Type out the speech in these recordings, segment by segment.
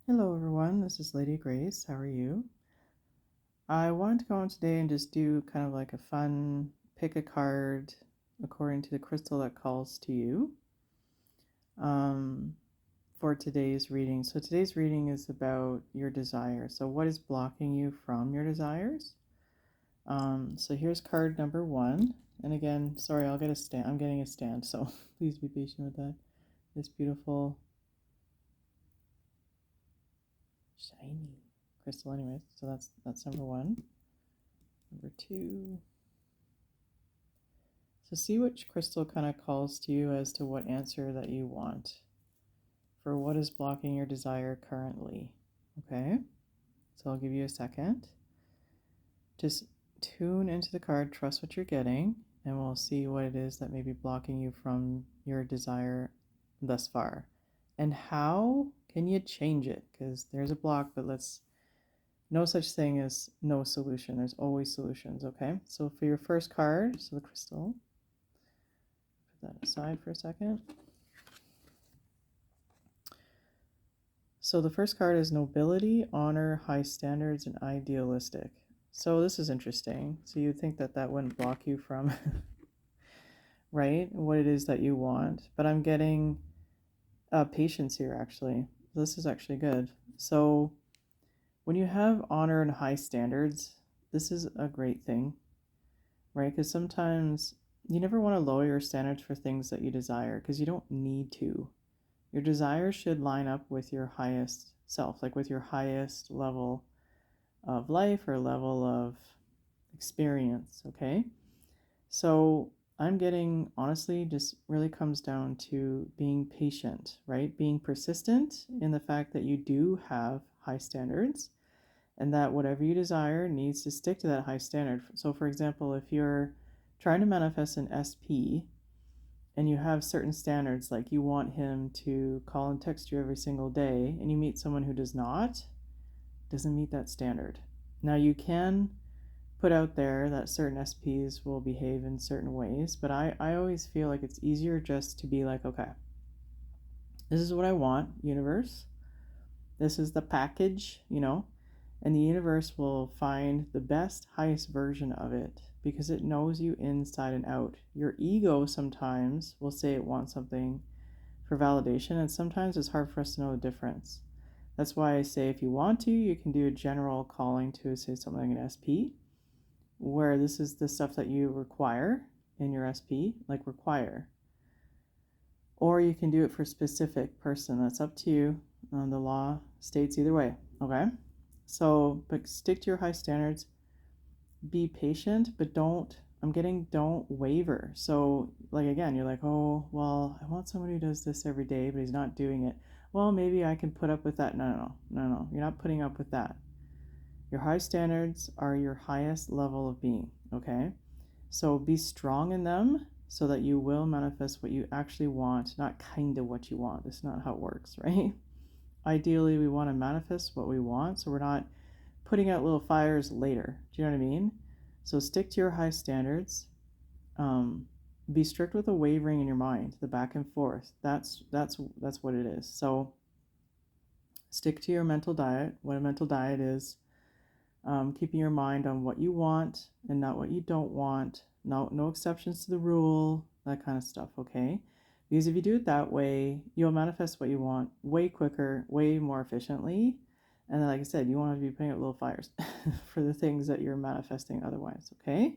Hello everyone, this is Lady Grace. How are you? I wanted to go on today and just do kind of like a fun pick a card according to the crystal that calls to you for today's reading. So today's reading is about your desire. So what is blocking you from your desires? So here's card number 1. And again, sorry, I'll get a stand. I'm getting a stand, so please be patient with that. This beautiful shiny crystal anyways. So that's number 1. Number 2. So see which crystal kind of calls to you as to what answer that you want for what is blocking your desire currently. Okay, so I'll give you a second. Just tune into the card, trust what you're getting, and we'll see what it is that may be blocking you from your desire thus far. And how can you change it? Because there's a block, but no such thing as no solution. There's always solutions, okay? So for your first card, so the crystal, put that aside for a second. So the first card is nobility, honor, high standards, and idealistic. So this is interesting. So you'd think that that wouldn't block you from, right, what it is that you want. But I'm getting patience here, actually. This is actually good. So when you have honor and high standards, this is a great thing, right? Because sometimes you never want to lower your standards for things that you desire because you don't need to. Your desires should line up with your highest self, like with your highest level of life or level of experience, okay? So I'm getting, honestly, just really comes down to being patient, right? Being persistent in the fact that you do have high standards and that whatever you desire needs to stick to that high standard. So for example, if you're trying to manifest an SP, and you have certain standards, like you want him to call and text you every single day, and you meet someone who doesn't meet that standard. Now you can put out there that certain SPs will behave in certain ways, but I always feel like it's easier just to be like, okay, this is what I want, universe. This is the package, and the universe will find the best, highest version of it because it knows you inside and out. Your ego sometimes will say it wants something for validation, and sometimes it's hard for us to know the difference. That's why I say if you want to, you can do a general calling to say something like an SP, where this is the stuff that you require in your SP, like require. Or you can do it for a specific person. That's up to you. The law states either way, okay? So, but stick to your high standards. Be patient, but don't waver. So, like, again, you're like, oh, well, I want somebody who does this every day, but he's not doing it. Well, maybe I can put up with that. No. You're not putting up with that. Your high standards are your highest level of being, okay? So be strong in them so that you will manifest what you actually want, not kind of what you want. That's not how it works, right? Ideally, we want to manifest what we want, so we're not putting out little fires later. Do you know what I mean? So stick to your high standards. Be strict with the wavering in your mind, the back and forth. That's what it is. So stick to your mental diet. What a mental diet is, keeping your mind on what you want and not what you don't want. No exceptions to the rule, that kind of stuff, okay? Because if you do it that way, you'll manifest what you want way quicker, way more efficiently. And then, like I said, you want to be putting out little fires for the things that you're manifesting otherwise, okay?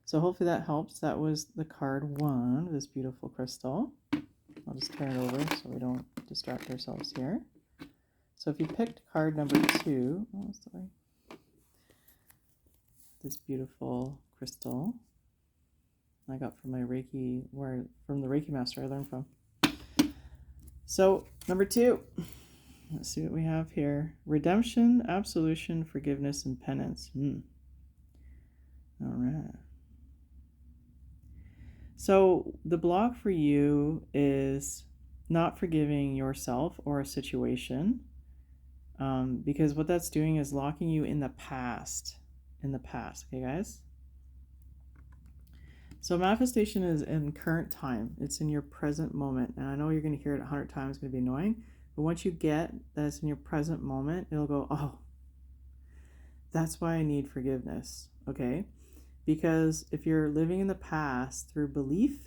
So hopefully that helps. That was the card 1, this beautiful crystal. I'll just turn it over so we don't distract ourselves here. So if you picked card number 2, this beautiful crystal I got from my Reiki, from the Reiki master I learned from. So number 2, let's see what we have here. Redemption, absolution, forgiveness, and penance. All right. So the block for you is not forgiving yourself or a situation, because what that's doing is locking you in the past. Okay, guys? So manifestation is in current time. It's in your present moment. And I know you're going to hear it 100 times. It's going to be annoying. But once you get that it's in your present moment, it'll go, oh, that's why I need forgiveness, okay? Because if you're living in the past through belief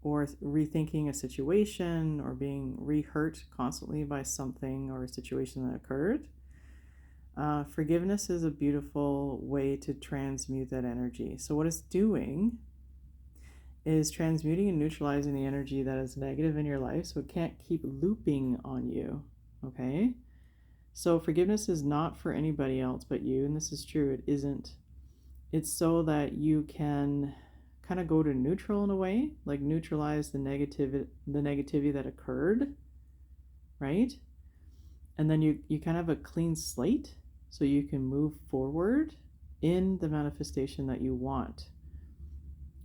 or rethinking a situation or being re-hurt constantly by something or a situation that occurred, forgiveness is a beautiful way to transmute that energy. So what it's doing is transmuting and neutralizing the energy that is negative in your life so it can't keep looping on you, okay? So forgiveness is not for anybody else but you, and this is true, it isn't. It's so that you can kind of go to neutral in a way, like neutralize the negativity that occurred, right? And then you kind of have a clean slate so you can move forward in the manifestation that you want.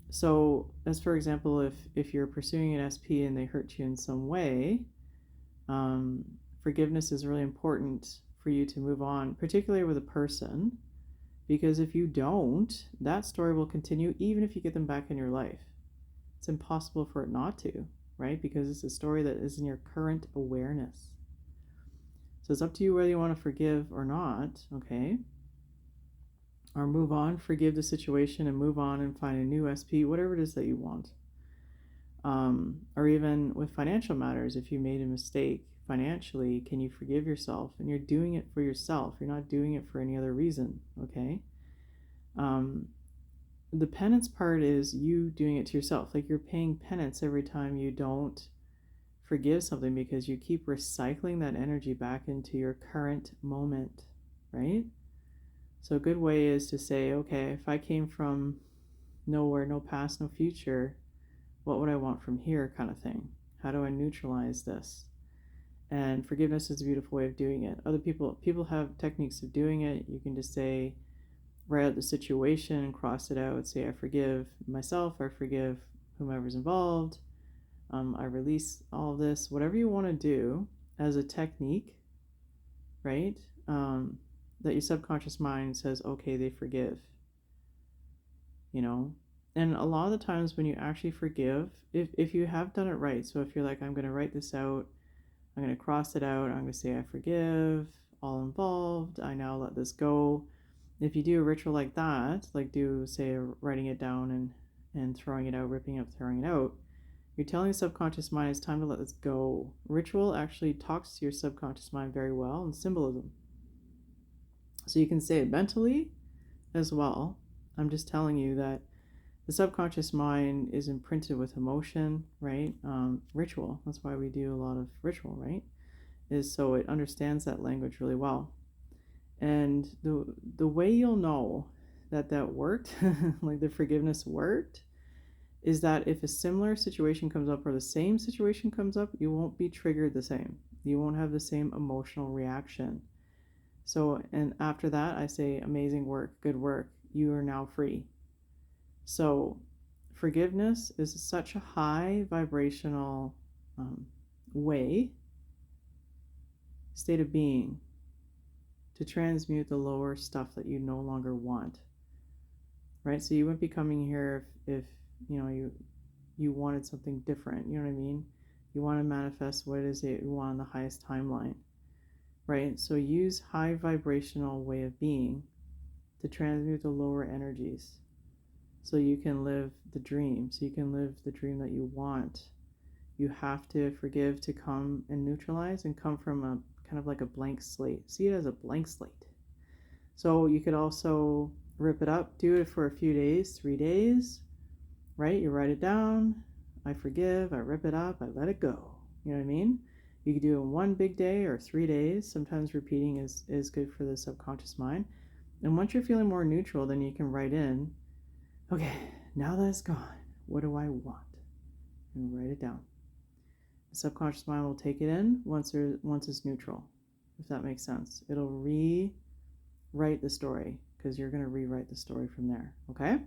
So, as for example, if you're pursuing an SP and they hurt you in some way, forgiveness is really important for you to move on, particularly with a person, because if you don't, that story will continue even if you get them back in your life. It's impossible for it not to, right? Because it's a story that is in your current awareness. So it's up to you whether you want to forgive or not, okay? Or move on, forgive the situation and move on and find a new SP, whatever it is that you want. Or even with financial matters, if you made a mistake financially, can you forgive yourself? And you're doing it for yourself. You're not doing it for any other reason, okay? The penance part is you doing it to yourself. Like you're paying penance every time you don't forgive something because you keep recycling that energy back into your current moment, right? So a good way is to say, okay, if I came from nowhere, no past, no future, what would I want from here, kind of thing? How do I neutralize this? And forgiveness is a beautiful way of doing it. Other people have techniques of doing it. You can just say, write out the situation, cross it out, say I forgive myself, I forgive whomever's involved, I release all of this, whatever you want to do as a technique, right? That your subconscious mind says, okay, they forgive, you know? And a lot of the times when you actually forgive, if you have done it right, so if you're like, I'm going to write this out, I'm going to cross it out, I'm going to say I forgive all involved, I now let this go. If you do a ritual like that, like do, say, writing it down and throwing it out, ripping up, throwing it out, you're telling the subconscious mind it's time to let this go. Ritual actually talks to your subconscious mind very well in symbolism. So you can say it mentally as well. I'm just telling you that the subconscious mind is imprinted with emotion, right? Ritual, that's why we do a lot of ritual, right? Is so it understands that language really well. And the way you'll know that worked, like the forgiveness worked, is that if a similar situation comes up or the same situation comes up, you won't be triggered the same. You won't have the same emotional reaction. So, and after that, I say, amazing work, good work. You are now free. So, forgiveness is such a high vibrational state of being to transmute the lower stuff that you no longer want, right? So you wouldn't be coming here if you know you wanted something different, you know what I mean? You want to manifest what it is that you want on the highest timeline, right? So use high vibrational way of being to transmute the lower energies so you can live the dream, so you can live the dream that you want. You have to forgive to come and neutralize and come from a kind of like a blank slate. See it as a blank slate. So you could also rip it up, do it for a few days, 3 days, right? You write it down. I forgive, I rip it up, I let it go. You know what I mean? You could do it in one big day or 3 days. Sometimes repeating is good for the subconscious mind. And once you're feeling more neutral, then you can write in, okay, now that it's gone, what do I want? And write it down. The subconscious mind will take it in once it's neutral, if that makes sense. It'll rewrite the story because you're going to rewrite the story from there, okay?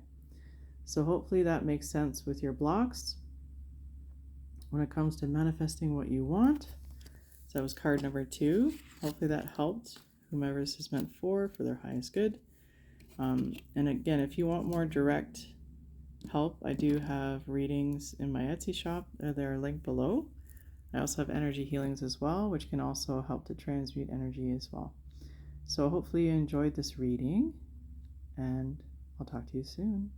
So hopefully that makes sense with your blocks when it comes to manifesting what you want. So that was card number 2. Hopefully that helped whomever this is meant for their highest good. And again, if you want more direct help, I do have readings in my Etsy shop. They're linked below. I also have energy healings as well, which can also help to transmute energy as well. So hopefully you enjoyed this reading, and I'll talk to you soon.